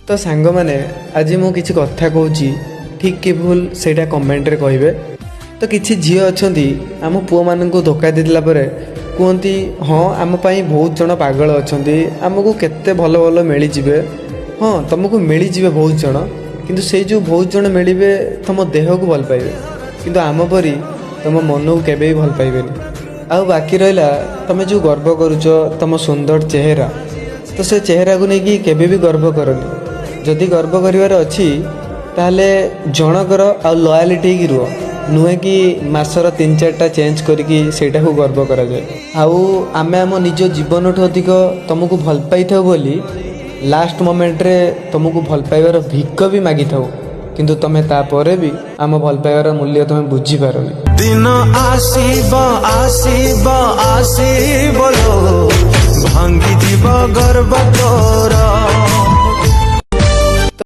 तो सांग मैंने आज मु किसी कथा कहूँ ठीक कि भूल सेटा कमेंट रे कहिबे। तो किसी झी अच्छा आम पुओ मान धोखा देला कहती हाँ आम बहुत जन पागल अच्छा आमको केते भल भल मिलीजे। हाँ तुमको मिलीजे बहुत जन किंतु से जो बहुत जन मिले तुम देह को भल पाइबे किंतु आम परी तुम मन को केबे भी भल पाइबेनी। आउ बाकी रहा तुम जो गर्व करुच तुम सुंदर चेहरा तो से चेहरा को लेकिन केबे भी गर्व करनी। जदि गर्व करिवार अच्छी ताहले जनकर आ लयालिटी की रुह नुहे कि मासर 3-4टा चेंज करके सेटा को गर्व करा जाए। आउ आमे आम निज जीवन ठू अधिक तुमको भल पाई थाउ बोली लास्ट मोमेंट रे तुमको भल पाइबार भिक भी मागी थाउ किंतु तमे तापरे भी आम भल पाइबार मूल्य तुम बुझी पारनी। दिन आसीब आसीब आसीब लो भांगी जीव गर्व तोर।